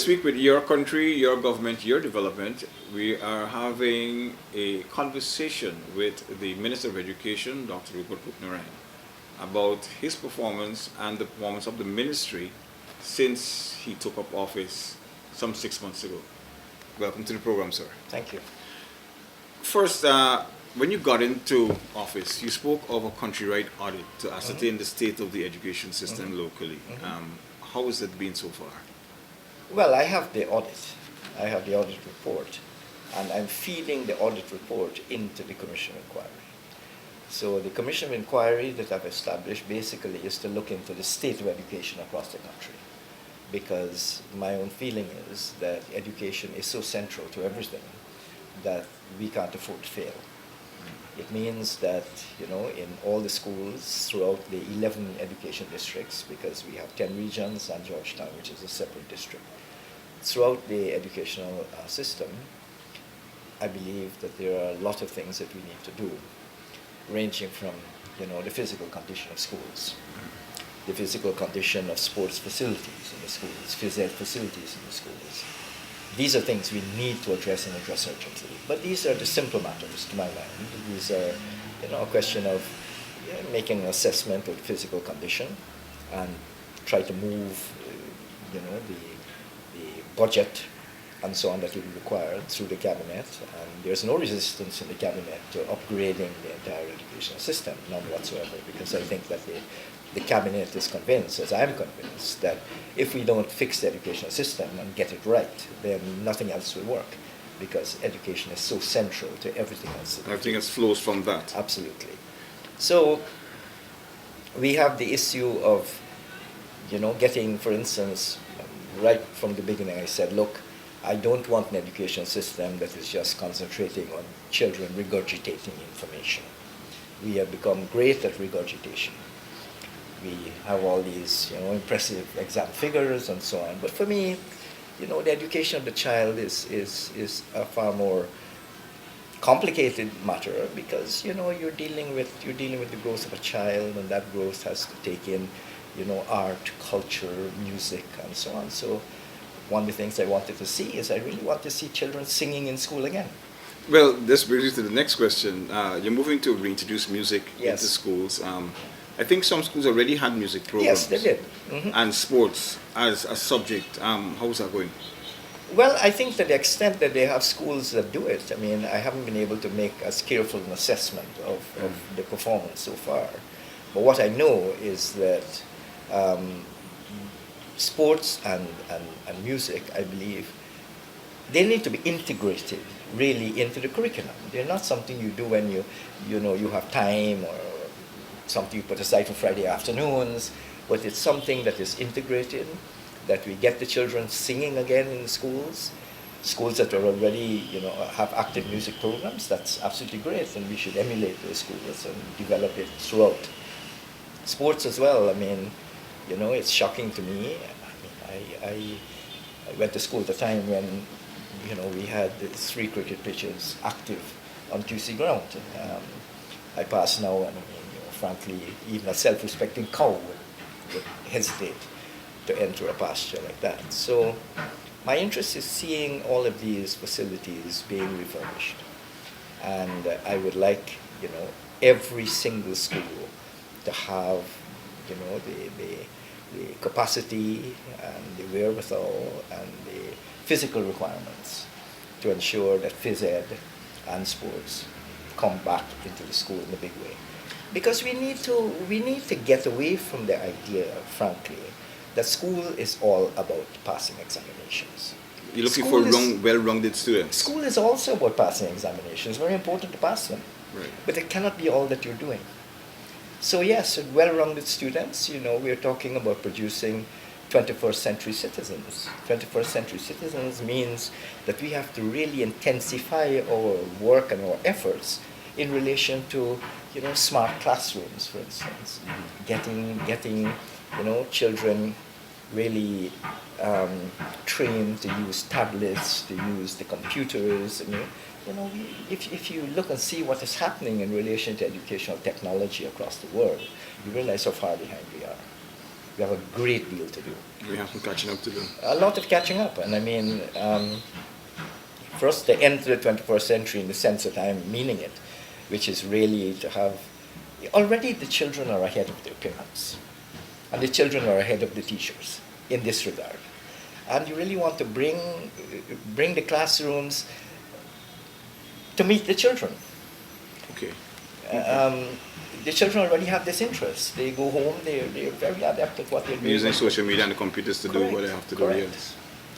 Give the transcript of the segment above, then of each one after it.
this week with your country, your government, your development, we are having a conversation with the Minister of Education, Dr. Rupert Pook-Narayan, about his performance and the performance of the ministry since he took up office some 6 months ago. Welcome to the program, sir. Thank you. First, when you got into office, you spoke of a countrywide audit to ascertain the state of the education system locally. How has it been so far? Well, I have the audit. I have the audit report, and I'm feeding the audit report into the Commission of Inquiry. So the Commission of Inquiry that I've established basically is to look into the state of education across the country, because my own feeling is that education is so central to everything that we can't afford to fail. It means that, in all the schools throughout the 11 education districts, because we have 10 regions and Georgetown, which is a separate district, throughout the educational system, I believe that there are a lot of things that we need to do, ranging from, the physical condition of schools, the physical condition of sports facilities in the schools, phys ed facilities in the schools. These are things we need to address and address urgently. But these are the simple matters to my mind. These are, a question of making an assessment of the physical condition and try to move, the budget and so on that will be required through the cabinet. And there's no resistance in the cabinet to upgrading the entire education system, none whatsoever, because I think that the cabinet is convinced, as I'm convinced, that if we don't fix the educational system and get it right, then nothing else will work, because education is so central to everything else. Everything else flows from that. Absolutely. So we have the issue of, getting, for instance, right from the beginning I said, look, I don't want an education system that is just concentrating on children regurgitating information. We have become great at regurgitation. We have all these, impressive exam figures and so on. But for me, the education of the child is a far more complicated matter, because you're dealing with the growth of a child, and that growth has to take in, art, culture, music, and so on. So one of the things I wanted to see is I really want to see children singing in school again. Well, this brings you to the next question. You're moving to reintroduce music into schools. I think some schools already had music programs. Yes, they did. And sports as a subject. How's that going? Well, I think to the extent that they have schools that do it, I haven't been able to make as careful an assessment of the performance so far. But what I know is that sports and music, I believe, they need to be integrated really into the curriculum. They're not something you do when you have time, or something you put aside for Friday afternoons, but it's something that is integrated, that we get the children singing again in the schools that are already, have active music programs. That's absolutely great, and we should emulate those schools and develop it throughout. Sports as well, it's shocking to me. I went to school at the time when, we had the 3 cricket pitches active on QC ground. I pass now, and frankly, even a self-respecting cow would hesitate to enter a pasture like that. So my interest is seeing all of these facilities being refurbished. And I would like, every single school to have, the capacity and the wherewithal and the physical requirements to ensure that phys ed and sports come back into the school in a big way. Because we need to get away from the idea, frankly, that school is all about passing examinations. You're looking for well-rounded students. School is also about passing examinations. It's very important to pass them. Right. But it cannot be all that you're doing. So yes, well-rounded students, we're talking about producing 21st century citizens. 21st century citizens means that we have to really intensify our work and our efforts in relation to, smart classrooms, for instance. Getting children really trained to use tablets, to use the computers. If you look and see what is happening in relation to educational technology across the world, you realize how far behind we are. We have a great deal to do. We have some catching up to do. A lot of catching up, and I mean, for us to enter the 21st century in the sense that I'm meaning it, which is really to have, already the children are ahead of their parents, and the children are ahead of the teachers in this regard. And you really want to bring the classrooms to meet the children. Okay. The children already have this interest. They go home, they're very adept at what they're doing. Using social media and the computers to do what they have to do, Correct. yes.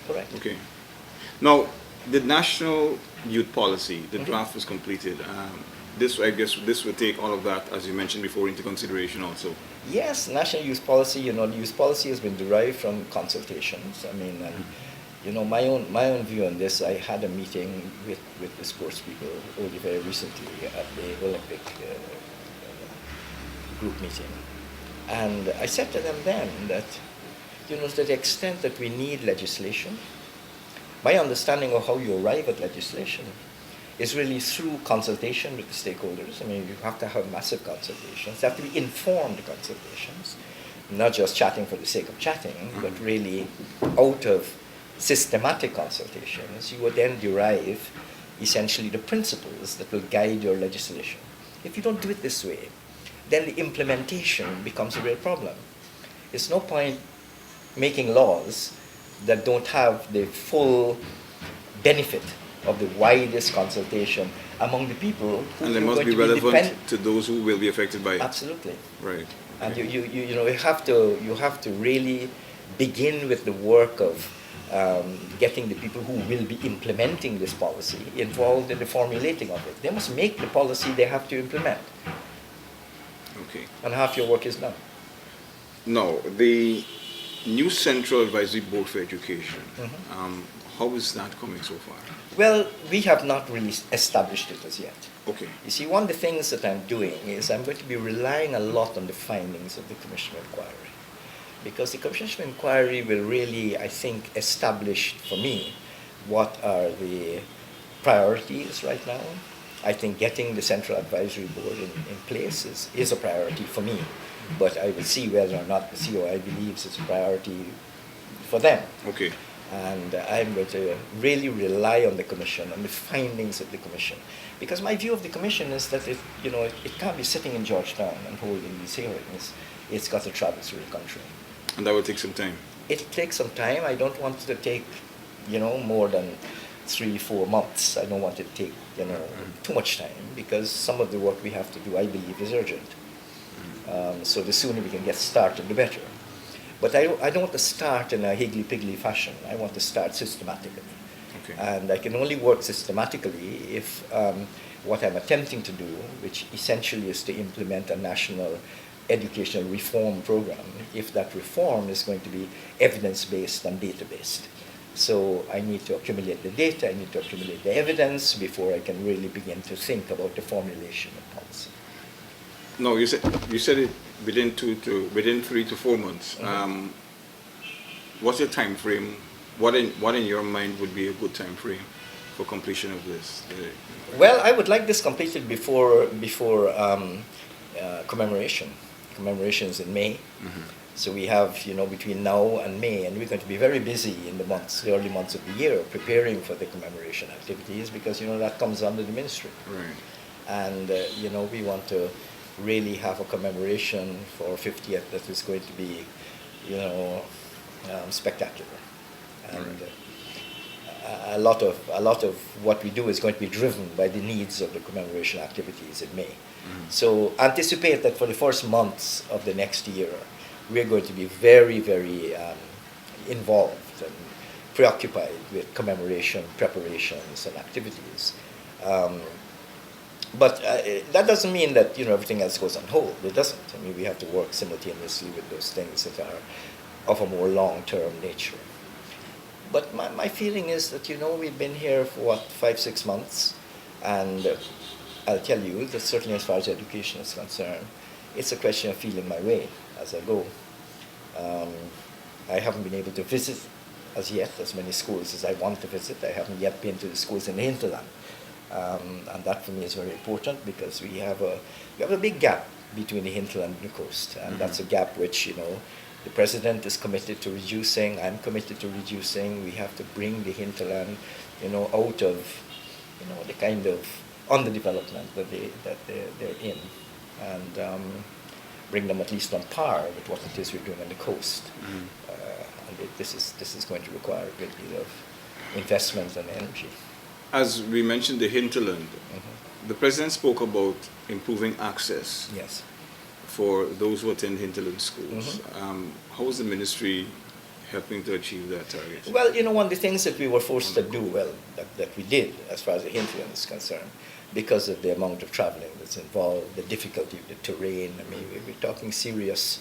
Correct. Okay. Now, the National Youth Policy, the Mhm. draft was completed. I guess this will take all of that, as you mentioned before, into consideration also. Yes, national youth policy. You know, the youth policy has been derived from consultations. I mean, you know, my own view on this. I had a meeting with the sports people only very recently at the Olympic group meeting, and I said to them then that, you know, to the extent that we need legislation, my understanding of how you arrive at legislation is really through consultation with the stakeholders. I mean, you have to have massive consultations. They have to be informed consultations, not just chatting for the sake of chatting, but really out of systematic consultations, you would then derive essentially the principles that will guide your legislation. If you don't do it this way, then the implementation becomes a real problem. It's no point making laws that don't have the full benefit of the widest consultation among the people who And they are must going be to relevant to those who will be affected by it. Absolutely. Right. And you know, you have to really begin with the work of getting the people who will be implementing this policy involved in the formulating of it. They must make the policy they have to implement, Okay. and half your work is done. Now, the new Central Advisory Board for Education, Mhm. how is that coming so far? Well, we have not really established it as yet. Okay. You see, one of the things that I'm doing is I'm going to be relying a lot on the findings of the Commission of Inquiry. Because the Commission of Inquiry will really, I think, establish for me what are the priorities right now. I think getting the Central Advisory Board in place is a priority for me. But I will see whether or not the COI believes it's a priority for them. Okay. And I'm going to really rely on the Commission, on the findings of the Commission. Because my view of the Commission is that it can't be sitting in Georgetown and holding these hearings. It's got to travel through the country. And that will take some time. It takes some time. I don't want it to take, more than 3-4 months. I don't want it to take, too much time, because some of the work we have to do, I believe, is urgent. So the sooner we can get started, the better. But I don't want to start in a higgly-piggly fashion. I want to start systematically. Okay. And I can only work systematically if what I'm attempting to do, which essentially is to implement a national educational reform program, if that reform is going to be evidence-based and data-based. So I need to accumulate the data, I need to accumulate the evidence before I can really begin to think about the formulation of policy. No, you said it within 3 to 4 months. Mhm. What's your time frame? What in your mind would be a good time frame for completion of this? Well, I would like this completed before commemoration. Commemoration is in May. Mhm. So we have, between now and May, and we're going to be very busy in the early months of the year, preparing for the commemoration activities, because, that comes under the ministry. Right. And, we want to really have a commemoration for 50th that is going to be, spectacular. And a lot of what we do is going to be driven by the needs of the commemoration activities in May. Mhm. So anticipate that for the first months of the next year, we're going to be very, very involved and preoccupied with commemoration preparations and activities. But that doesn't mean that everything else goes on hold. It doesn't. I mean, we have to work simultaneously with those things that are of a more long-term nature. But my feeling is that we've been here for 5-6 months, and I'll tell you that certainly as far as education is concerned, it's a question of feeling my way as I go. I haven't been able to visit as yet as many schools as I want to visit. I haven't yet been to the schools in the hinterland. And that for me is very important, because we have a big gap between the hinterland and the coast, and that's a gap which The president is committed to reducing. I'm committed to reducing. We have to bring the hinterland, out of, the kind of underdevelopment they're in, and bring them at least on par with what it is we're doing on the coast. And this is going to require a great deal of investment and energy. As we mentioned the hinterland, the president spoke about improving access Yes. for those who attend hinterland schools. How is the ministry helping to achieve that target? Well, one of the things that we were forced to do, that we did as far as the hinterland is concerned, because of the amount of traveling that's involved, the difficulty of the terrain. I mean, we're talking serious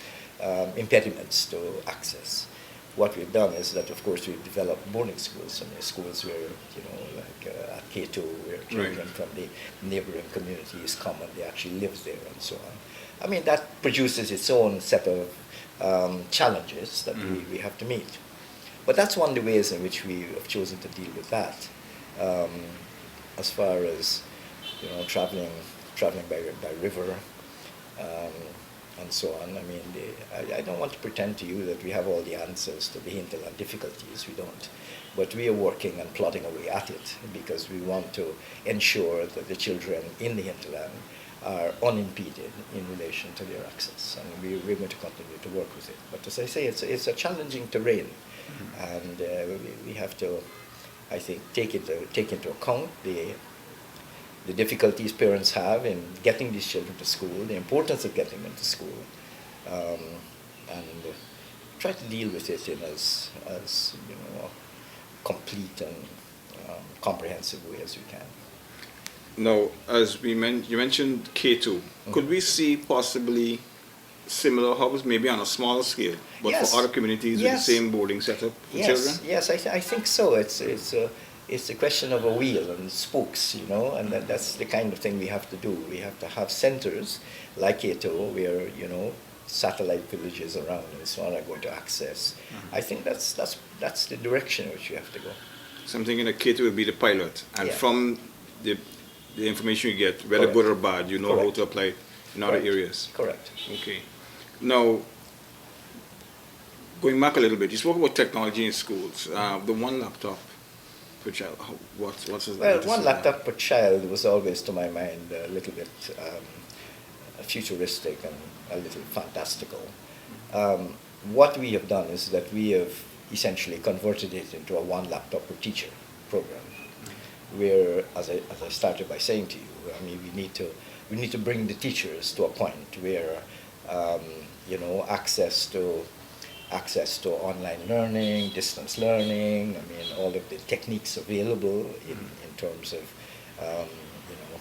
impediments to access. What we've done is that, of course, we've developed boarding schools. I mean, schools where, like at K2, where children from the neighboring communities come and they actually live there and so on. I mean, that produces its own set of challenges that we have to meet. But that's one of the ways in which we have chosen to deal with that. As far as, traveling by river, and so on. I mean, I don't want to pretend to you that we have all the answers to the hinterland difficulties. We don't. But we are working and plodding away at it because we want to ensure that the children in the hinterland are unimpeded in relation to their access. And we're going to continue to work with it. But as I say, it's a challenging terrain. And we have to, I think, take into account the difficulties parents have in getting these children to school, the importance of getting them to school, and try to deal with it in as complete and comprehensive way as we can. Now, as you mentioned K2, could we see possibly similar hubs, maybe on a smaller scale, but Yes. for other communities with the same boarding setup for children? Yes, I think so. It's a question of a wheel and spokes, and that's the kind of thing we have to do. We have to have centers like K2 where, satellite villages around and so on are going to access. I think that's the direction in which we have to go. Something in a K2 would be the pilot, and Yeah. from the information you get, whether Correct. good or bad, you know how Correct. to apply it in other Correct. areas. Correct. Okay. Now, going back a little bit, you spoke about technology in schools. The one laptop per child. What's the Well, latest one on that? laptop per child was always, to my mind, a little bit futuristic and a little fantastical. What we have done is that we have essentially converted it into a one laptop per teacher program, where, as I started by saying to you, I mean, we need to bring the teachers to a point where access to online learning, distance learning, I mean, all of the techniques available in terms of,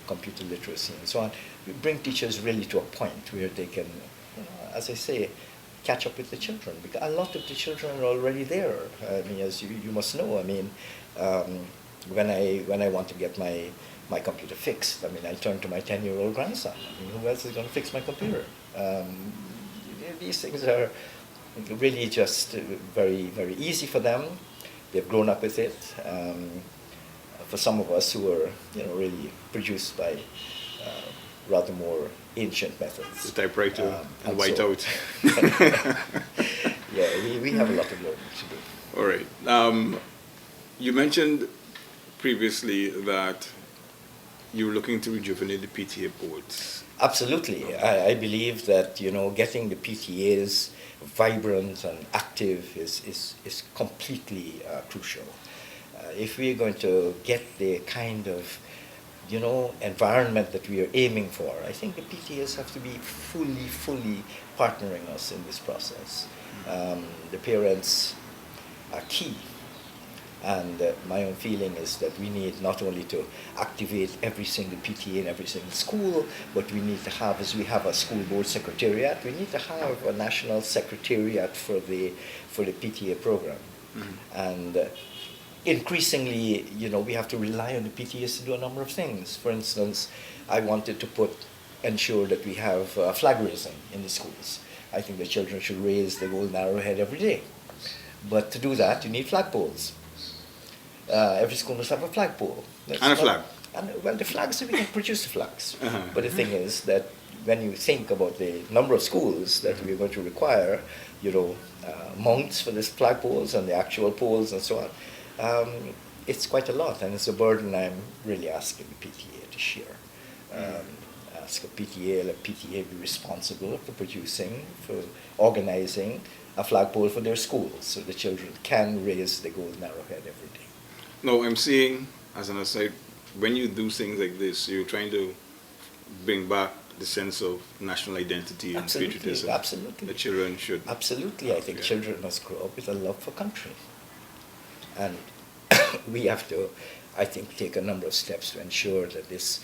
computer literacy and so on. We bring teachers really to a point where they can, as I say, catch up with the children, because a lot of the children are already there. I mean, as you must know, I mean, when I want to get my computer fixed, I mean, I turn to my 10-year-old grandson. I mean, who else is going to fix my computer? These things are really just very, very easy for them. They've grown up with it. For some of us who are, really produced by rather more ancient methods. The typewriter and so- whiteout. Yeah, we have a lot of learning to do. All right. You mentioned previously that you were looking to rejuvenate the PTA boards. Absolutely. I believe that, getting the PTAs vibrant and active is completely crucial. If we're going to get the kind of, environment that we are aiming for, I think the PTAs have to be fully partnering us in this process. The parents are key. And my own feeling is that we need not only to activate every single PTA in every single school, but we need to have, as we have a school board secretariat, we need to have a national secretariat for the PTA program. And increasingly, we have to rely on the PTAs to do a number of things. For instance, I wanted to ensure that we have flag raising in the schools. I think the children should raise the golden arrowhead every day. But to do that, you need flagpoles. Every school must have a flagpole. And a flag. Well, the flags, we can produce the flags. But the thing is that when you think about the number of schools that we're going to require, mounts for these flagpoles and the actual poles and so on, it's quite a lot, and it's a burden I'm really asking the PTA to share. Ask a PTA, let PTA be responsible for producing, for organizing a flagpole for their schools so the children can raise the golden arrowhead every day. No, I'm seeing, as an aside, when you do things like this, you're trying to bring back the sense of national identity and patriotism. Absolutely. The children should. Absolutely. I think children must grow up with a love for country. And we have to, I think, take a number of steps to ensure that this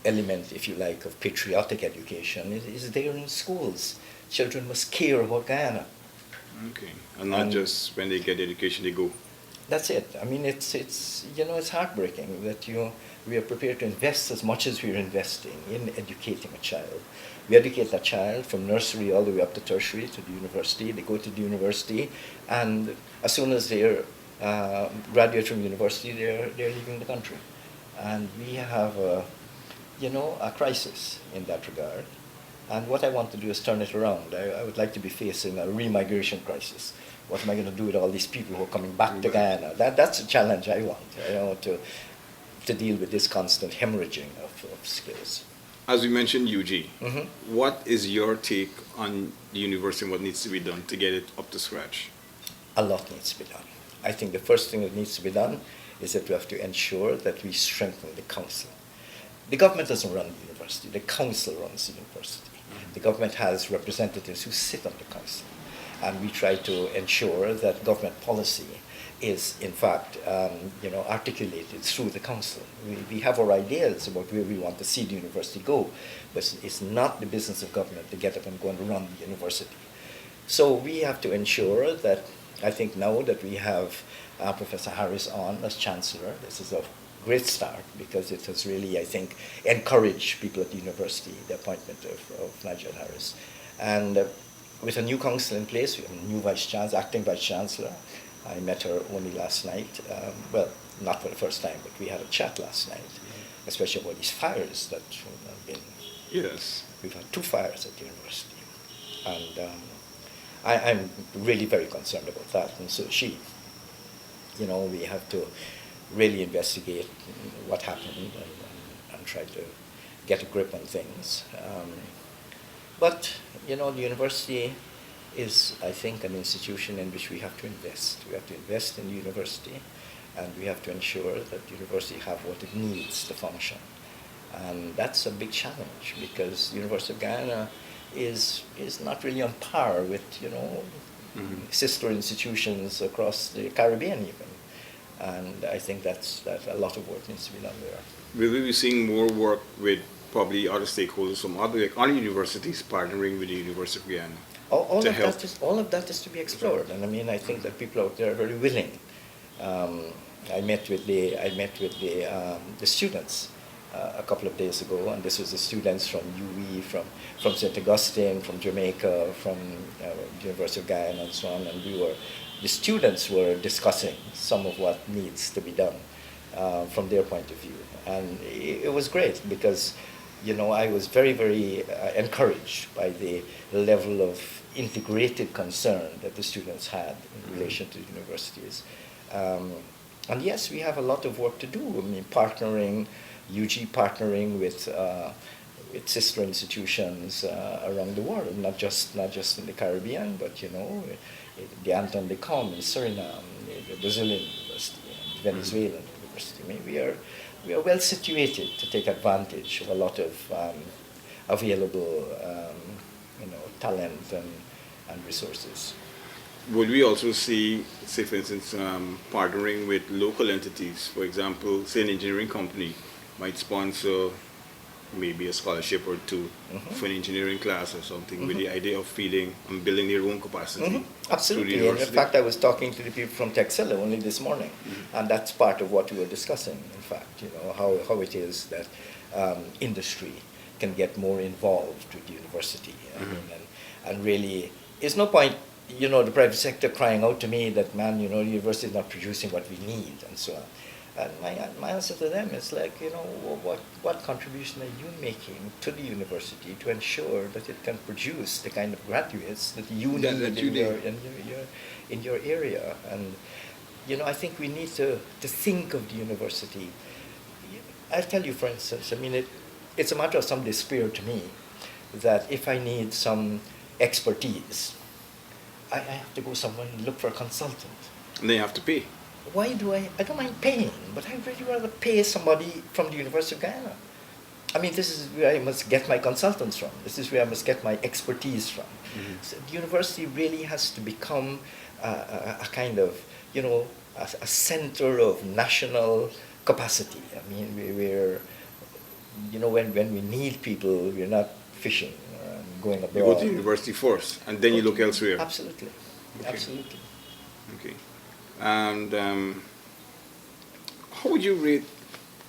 element, if you like, of patriotic education is there in schools. Children must care about Guyana. Okay. And not just when they get education, they go. That's it. I mean, it's heartbreaking that we are prepared to invest as much as we are investing in educating a child. We educate that child from nursery all the way up to tertiary to the university. They go to the university, and as soon as they're graduate from university, they're leaving the country. And we have a crisis in that regard. And what I want to do is turn it around. I would like to be facing a remigration crisis. What am I going to do with all these people who are coming back to Guyana? That's a challenge I want, to deal with this constant hemorrhaging of skills. As we mentioned UG, what is your take on the university and what needs to be done to get it up to scratch? A lot needs to be done. I think the first thing that needs to be done is that we have to ensure that we strengthen the council. The government doesn't run the university. The council runs the university. The government has representatives who sit on the council. And we try to ensure that government policy is, in fact, articulated through the council. We have our ideas about where we want to see the university go, but it's not the business of government to get up and go and run the university. So we have to ensure that, I think now that we have Professor Harris on as Chancellor, this is a great start because it has really, I think, encouraged people at the university, the appointment of Nigel Harris. And with a new council in place, we have a new acting vice chancellor. I met her only last night. Well, not for the first time, but we had a chat last night, especially about these fires that have been. Yes. We've had 2 fires at the university. And I'm really very concerned about that. And so she, we have to really investigate what happened and try to get a grip on things. But, the university is, I think, an institution in which we have to invest. We have to invest in the university, and we have to ensure that the university have what it needs to function. And that's a big challenge because the University of Guyana is not really on par with, sister institutions across the Caribbean even. And I think that a lot of work needs to be done there. Will we be seeing more work with probably other stakeholders from other universities partnering with the University of Guyana? All of that is to be explored, and I think that people out there are very willing. I met with the students a couple of days ago, and this was the students from UE, from St. Augustine, from Jamaica, from the University of Guyana, and so on. And the students were discussing some of what needs to be done from their point of view, and it was great because I was very, very encouraged by the level of integrated concern that the students had in relation to the universities. And yes, we have a lot of work to do. UG partnering with sister institutions around the world, not just in the Caribbean, but the Anton de Com in Suriname, the Brazilian University, and the Venezuelan University. We are well situated to take advantage of a lot of available talent and resources. Would we also see, say for instance, partnering with local entities? For example, say an engineering company might sponsor maybe a scholarship or 2 for an engineering class or something with the idea of feeding and building their own capacity. Absolutely. And in fact, I was talking to the people from Texella only this morning, and that's part of what we were discussing, in fact, how it is that industry can get more involved with the university. And really, it's no point, the private sector crying out to me that, man, the university is not producing what we need, and so on. And my answer to them is like, you know, what contribution are you making to the university to ensure that it can produce the kind of graduates that you need That you need. in your area? And you know, I think we need to think of the university. I'll tell you, for instance, I mean, it's a matter of some despair to me that if I need some expertise, I have to go somewhere and look for a consultant. And they have to pay. Why do I don't mind paying, but I'd really rather pay somebody from the University of Guyana. I mean, this is where I must get my consultants from. This is where I must get my expertise from. Mm-hmm. So the university really has to become a kind of, you know, a center of national capacity. I mean, we're, you know, when we need people, we're not fishing and going abroad. You go to university first, and then you look elsewhere. Absolutely, Okay. absolutely. Okay. And how would you rate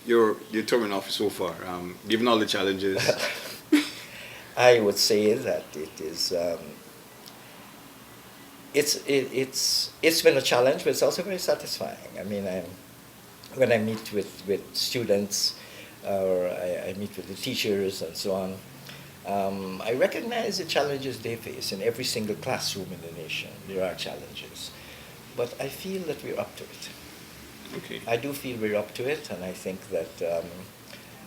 your term in office so far, given all the challenges? I would say that it is. It's been a challenge, but it's also very satisfying. I mean, when I meet with students, or I meet with the teachers and so on, I recognize the challenges they face in every single classroom in the nation. There are challenges, but I feel that we're up to it. Okay. I do feel we're up to it, and I think that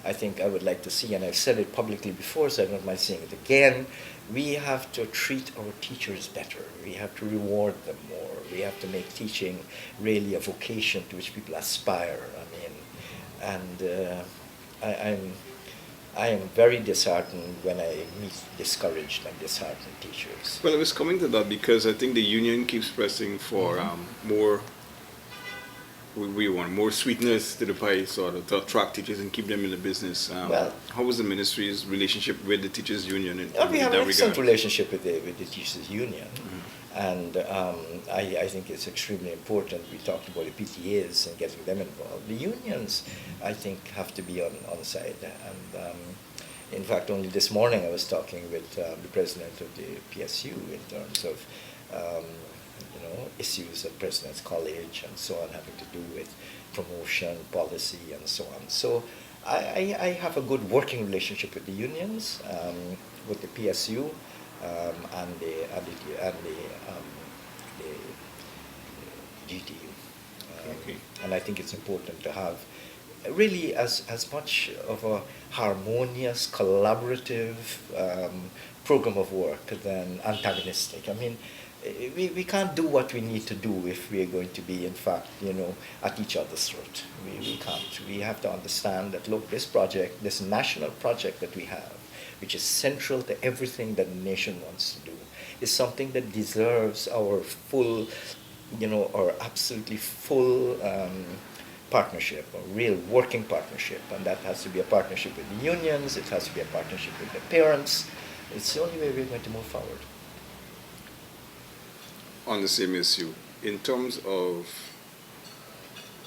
I would like to see, and I've said it publicly before, so I don't mind saying it again. We have to treat our teachers better. We have to reward them more. We have to make teaching really a vocation to which people aspire. I mean, and I am very disheartened when I meet discouraged and disheartened teachers. Well, I was coming to that because I think the union keeps pressing for more. We want more sweetness to the pie, sort of, to attract teachers and keep them in the business. How was the ministry's relationship with the teachers' union in We have that an excellent regard? relationship with the teachers' union, and I think it's extremely important. We talked about the PTAs and getting them involved. The unions, I think, have to be on side. And in fact, only this morning I was talking with the president of the PSU in terms of issues at President's College and so on, having to do with promotion, policy, and so on. So I have a good working relationship with the unions, with the PSU, and the GTU. Okay. And I think it's important to have really as much of a harmonious, collaborative program of work than antagonistic. I mean, we can't do what we need to do if we are going to be, in fact, at each other's throat. We can't. We have to understand that, look, this project, this national project that we have, which is central to everything that the nation wants to do, is something that deserves our full, our absolutely full partnership, a real working partnership. And that has to be a partnership with the unions, it has to be a partnership with the parents. It's the only way we're going to move forward. On the same issue, in terms of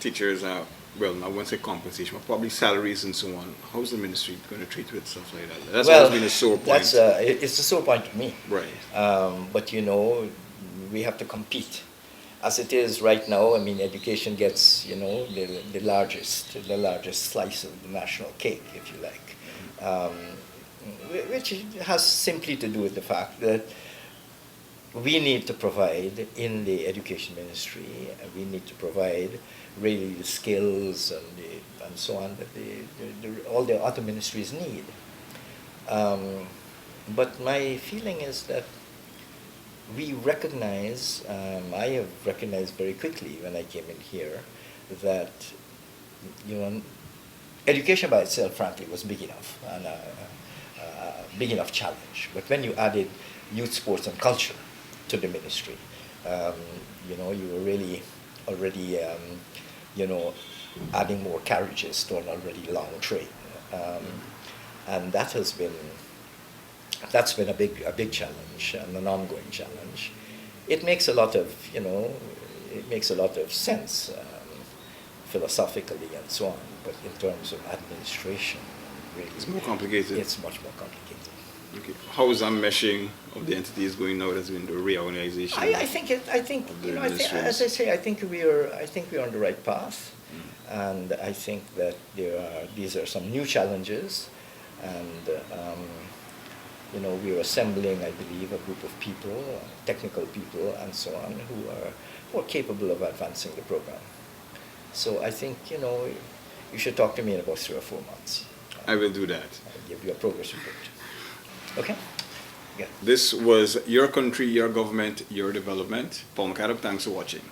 teachers, well, I won't say compensation, but probably salaries and so on, how's the ministry going to treat with stuff like that? That's always been a sore point. It's a sore point to me. Right. But, we have to compete. As it is right now, I mean, education gets, the largest slice of the national cake, if you like, which has simply to do with the fact that we need to provide in the education ministry, we need to provide really the skills and so on that all the other ministries need. But my feeling is that we recognize, I have recognized very quickly when I came in here, that education by itself, frankly, was big enough and a big enough challenge. But when you added youth, sports, and culture to the ministry, you were really already, adding more carriages to an already long train, and that's been a big challenge and an ongoing challenge. It makes a lot of sense philosophically and so on, but in terms of administration, really, It's more complicated. It's much more complicated. Okay. How is that meshing of the entities going now? There's been the reorganization. I think the as I say, I think we're on the right path, and I think that these are some new challenges, and we're assembling, I believe, a group of people, technical people, and so on, who are capable of advancing the program. So I think you should talk to me in about 3 or 4 months. I will do that. I'll give you a progress report. Okay. Yeah. This was Your Country, Your Government, Your Development. Paul McAdam, thanks for watching.